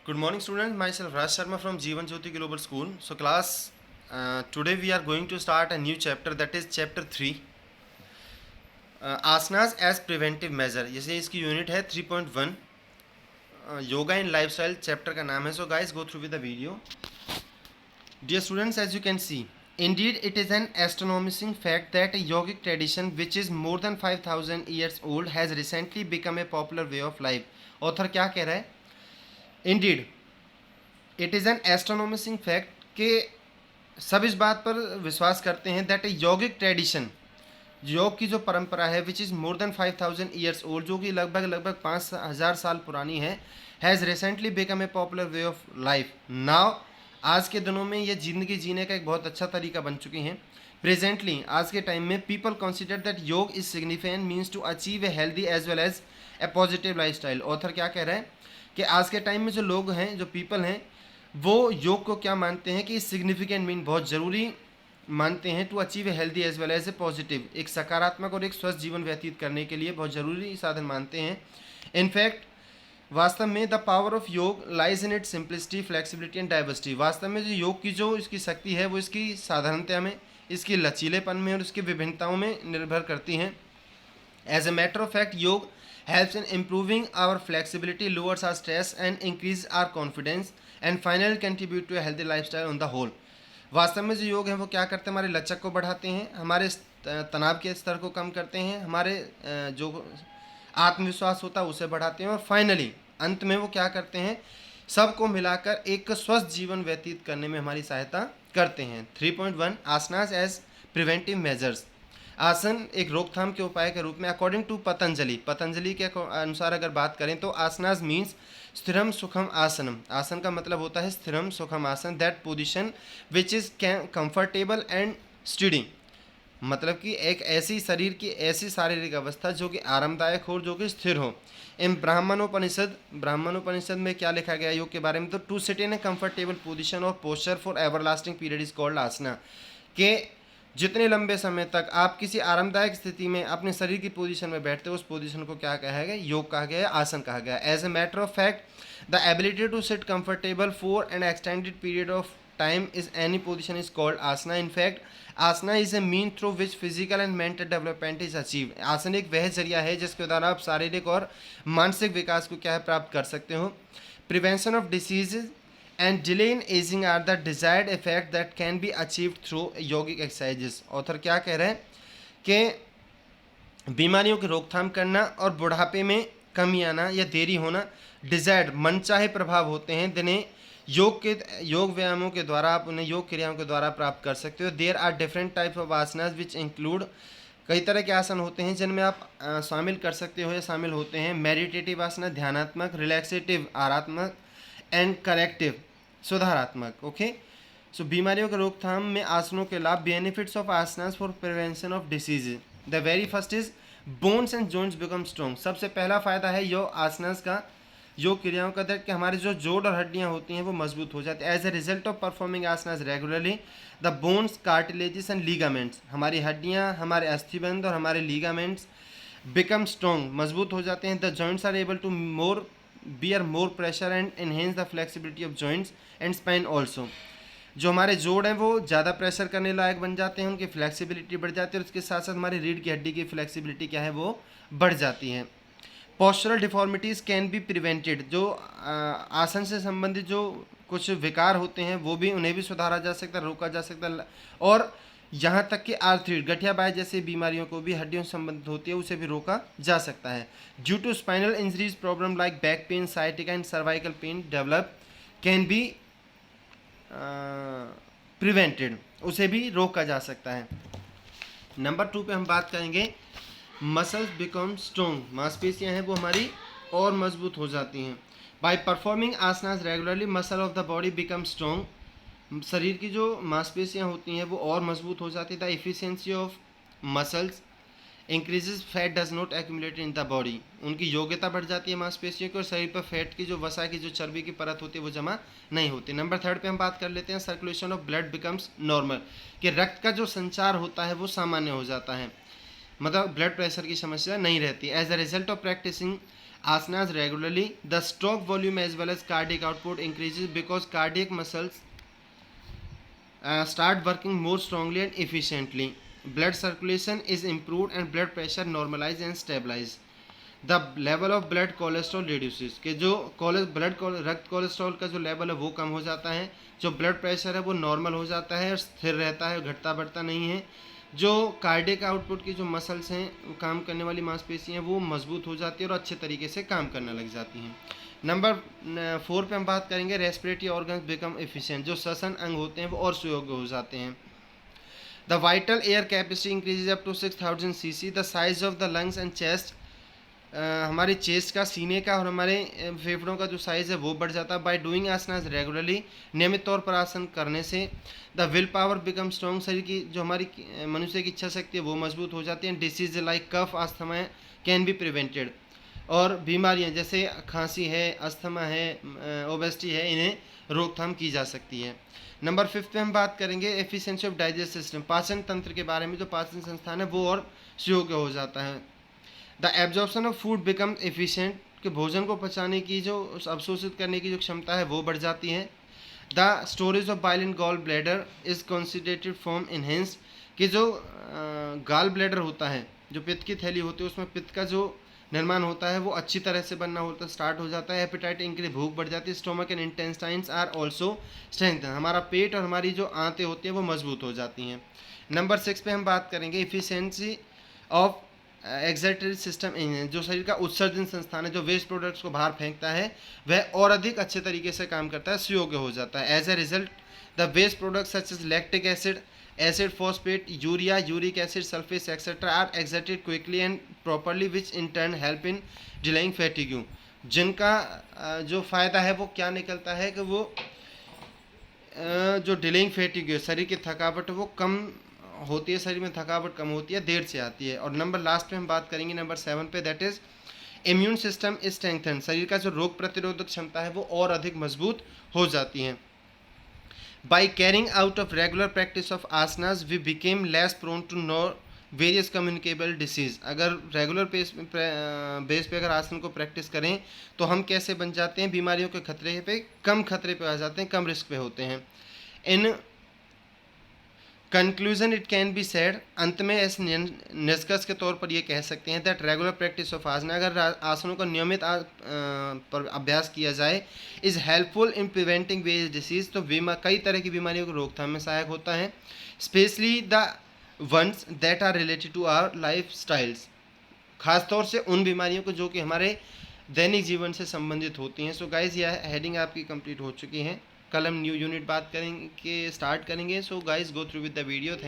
Good morning, students. Myself Raj Sharma from Jeevan Jyoti Global School. So, class, today we are going to start a new chapter, that is chapter 3, asanas as preventive measure. जैसे इसकी unit है 3.1, योगा इन lifestyle chapter का नाम है. So guys, go through with the video. Dear students, as you can see, indeed it is an astonishing fact that a yogic tradition which is more than 5,000 years old has recently become a popular way of life. Author क्या कह रहा है? Indeed it is an astonishing fact कि सब इस बात पर विश्वास करते हैं दैट ए योगिक ट्रेडिशन, योग की जो परंपरा है which is more than 5,000 years old, जो कि लगभग 5,000 साल पुरानी है, has recently become a popular way of life. Now आज के दिनों में ये ज़िंदगी जीने का एक बहुत अच्छा तरीका बन चुकी हैं. प्रेजेंटली आज के टाइम में people consider that yoga is significant means to achieve a healthy as well as a positive लाइफ स्टाइल. ऑथर क्या कह रहे हैं कि आज के टाइम में जो लोग हैं, जो पीपल हैं, वो योग को क्या मानते हैं कि सिग्निफिकेंट मीन बहुत ज़रूरी मानते हैं to achieve a healthy as well as a positive, एक सकारात्मक और एक स्वस्थ जीवन व्यतीत करने के लिए बहुत ज़रूरी साधन मानते हैं. इनफैक्ट वास्तव में द पावर ऑफ योग lies in it simplicity, flexibility and diversity. वास्तव में जो योग की जो इसकी शक्ति है वो इसकी साधारणता में, इसकी लचीलेपन में और इसकी विभिन्नताओं में निर्भर करती हैं. As a matter of fact yoga helps in improving our flexibility, lowers our stress and increase our confidence and finally contribute to a healthy lifestyle on the whole. वास्तव में जो योग है वो क्या करते हैं, हमारे लचक को बढ़ाते हैं, हमारे तनाव के स्तर को कम करते हैं, हमारे जो आत्मविश्वास होता है उसे बढ़ाते हैं और फाइनली अंत में वो क्या करते हैं, सबको मिलाकर एक स्वस्थ जीवन व्यतीत करने में हमारी सहायता करते हैं. 3.1 आसनास एज प्रिवेंटिव मेजर्स. आसन एक रोकथाम के उपाय के रूप में अकॉर्डिंग टू पतंजलि के अनुसार अगर बात करें तो आसनास मीन्स स्थिरम सुखम आसनम. आसन का मतलब होता है स्थिरम सुखम आसन, that position which is comfortable and study. मतलब कि एक ऐसी शरीर की ऐसी शारीरिक अवस्था जो कि आरामदायक हो, जो कि स्थिर हो. इन ब्राह्मणोपनिषद में क्या लिखा गया योग के बारे में, तो to sit in a comfortable position और posture for everlasting period is called asana. के जितने लंबे समय तक आप किसी आरामदायक स्थिति में अपने शरीर की पोजीशन में बैठते हो, उस पोजीशन को क्या कहा गया, योग कहा गया, आसन कहा गया. As a matter of fact the ability to sit comfortable for an extended period of time is any position is called asana. In fact asana is a mean through which physical and mental development is achieve. आसन एक वह जरिया है जिसके द्वारा आप शारीरिक और मानसिक विकास को क्या है प्राप्त कर सकते हो. Prevention of diseases and delay in aging are the desired effect that can be achieved through yogic exercises. Author क्या कह रहे हैं कि बीमारियों की रोकथाम करना और बुढ़ापे में कमी आना या देरी होना डिजायर्ड मनचाहे प्रभाव होते हैं जिन्हें योग व्यायामों के द्वारा आप उन्हें योग क्रियाओं के द्वारा प्राप्त कर सकते हो. There are different types of asanas which include, कई तरह के आसन होते हैं जिनमें आप शामिल कर सकते हो या शामिल होते हैं. मेडिटेटिव आसना ध्यानात्मक, रिलैक्सेटिव आरात्मक एंड करेक्टिव सुधारात्मक. ओके, सो बीमारियों के रोकथाम में आसनों के लाभ. Benefits of asanas for prevention of disease. The very first is bones and joints become strong. सबसे पहला फायदा है योग आसनास का, योग क्रियाओं का, कि हमारे जो जोड़ और हड्डियां होती हैं वो मजबूत हो जाती है. As a result of performing asanas regularly the bones, cartilages and ligaments, हमारी हड्डियां, हमारे अस्थिबंध और हमारे लीगामेंट्स बिकम स्ट्रॉन्ग, मजबूत हो जाते हैं. The joints are able to bear more pressure and enhance the flexibility of joints and spine also. जो हमारे जोड़ हैं वो ज़्यादा प्रेशर करने लायक बन जाते हैं, उनकी फ्लेक्सिबिलिटी बढ़ जाती है और उसके साथ साथ हमारी रीढ़ की हड्डी की फ्लेक्सिबिलिटी क्या है वो बढ़ जाती है. Postural deformities can be prevented. जो आसन से संबंधित जो कुछ विकार होते हैं वो भी, उन्हें भी सुधारा जा सकता है, रोका जा सकता है. और यहाँ तक कि आर्थराइड, गठिया बाय जैसी बीमारियों को भी हड्डियों से संबंधित होती है, उसे भी रोका जा सकता है. Due to spinal injuries problem like back pain, sciatica and cervical pain develop can be prevented, उसे भी रोका जा सकता है. नंबर 2 पे हम बात करेंगे मसल्स बिकम स्ट्रॉन्ग. मांसपेशियां हैं वो हमारी और मजबूत हो जाती हैं. By performing asanas regularly muscle of the body become strong. शरीर की जो मांसपेशियां होती हैं वो और मजबूत हो जाती है. The efficiency of muscles increases, fat does not accumulate in the body. उनकी योग्यता बढ़ जाती है मांसपेशियों की और शरीर पर फैट की जो वसा की जो चर्बी की परत होती है वो जमा नहीं होती. नंबर 3 पे हम बात कर लेते हैं circulation of blood becomes normal. कि रक्त का जो संचार होता है वो सामान्य हो जाता है, मतलब ब्लड प्रेशर की समस्या नहीं रहती. As a result of practising asanas regularly, the stroke volume as well as cardiac output increases because cardiac muscles start working more strongly and efficiently. Blood circulation is improved and blood pressure normalized and stabilized. The level of blood cholesterol reduces, कि जो रक्त cholesterol का जो level है वो कम हो जाता है, जो ब्लड प्रेशर है वो नॉर्मल हो जाता है और स्थिर रहता है, घटता बढ़ता नहीं है। जो कार्डियक आउटपुट की जो मसल्स हैं, काम करने वाली मांसपेशी हैं, वो मजबूत हो जाती है और अच्छे तरीके से काम करने लग जाती हैं। नंबर 4 पे हम बात करेंगे रेस्पिरेटरी ऑर्गन्स बिकम एफिशिएंट, जो श्वसन अंग होते हैं वो और सुयोग्य हो जाते हैं। The vital air capacity increases up to 6000 cc, the size of the lungs and chest, हमारे चेस्ट का, सीने का और हमारे फेफड़ों का जो साइज़ है वो बढ़ जाता है। बाय डूइंग आसनास रेगुलरली, नियमित तौर पर आसन करने से the will power become strong, शरीर की जो हमारी मनुष्य की इच्छा शक्ति है वो मजबूत हो जाती है। Disease like cough, asthma can be prevented, और बीमारियां जैसे खांसी है, अस्थमा है, ओबेसिटी है, इन्हें रोकथाम की जा सकती है। नंबर 5 पे हम बात करेंगे एफिशिएंसी ऑफ डाइजेस्ट सिस्टम, पाचन तंत्र के बारे में। जो पाचन संस्थान है वो और सुयोग्य हो जाता है। The absorption of food become efficient, कि भोजन को पचाने की जो अवशोषित करने की जो क्षमता है वो बढ़ जाती है। The storage of bile in gall bladder is considerated form enhance, कि जो गॉल ब्लैडर होता है, जो पित्त की थैली होती है, उसमें पित्त का जो निर्माण होता है वो अच्छी तरह से बनना होता स्टार्ट हो जाता है। एपेटाइट इंक्रीज, भूख बढ़ जाती है। Stomach and intestines are also strengthen, हमारा पेट और हमारी जो आंतें होती हैं वो मजबूत हो जाती हैं। नंबर 6 पे हम बात करेंगे efficiency of excretory system engine, जो शरीर का उत्सर्जन संस्थान है, जो वेस्ट प्रोडक्ट्स को बाहर फेंकता है वह और अधिक अच्छे तरीके से काम करता है, सुयोग्य हो जाता है। As a result the waste products such as lactic acid, acid phosphate, urea, uric acid, sulphate etcetera are exerted quickly and properly which in turn help in delaying fatigue, जिनका जो फ़ायदा है वो क्या निकलता है कि वो जो डिलेइंग फैटिग्यू, शरीर की थकावट वो कम होती है, शरीर में थकावट कम होती है, देर से आती है। और नंबर लास्ट पे हम बात करेंगे नंबर 7 पे, that is immune system is strengthen, शरीर का जो रोग प्रतिरोधक क्षमता है वो और अधिक मजबूत हो जाती है। By carrying out of regular practice of asanas we become less prone to no various communicable disease, अगर रेगुलर बेस पे अगर आसन को प्रैक्टिस करें तो हम कैसे बन जाते हैं, बीमारियों के खतरे पे, कम खतरे पे आ जाते हैं, कम रिस्क पे होते हैं। In conclusion it can be said, अंत में इस निष्कर्ष के तौर पर ये कह सकते हैं दैट रेगुलर प्रैक्टिस ऑफ आसना, अगर आसनों का नियमित पर अभ्यास किया जाए, is helpful in preventing various disease, तो कई तरह की बीमारियों को रोकथाम में सहायक होता है। Specially the ones that are related to our life styles, खासतौर से उन बीमारियों को जो कि हमारे दैनिक जीवन से संबंधित होती हैं। सो गाइज यह हेडिंग आपकी कंप्लीट हो चुकी है। कल हम न्यू यूनिट बात करेंगे, स्टार्ट करेंगे। So guys go through with the video.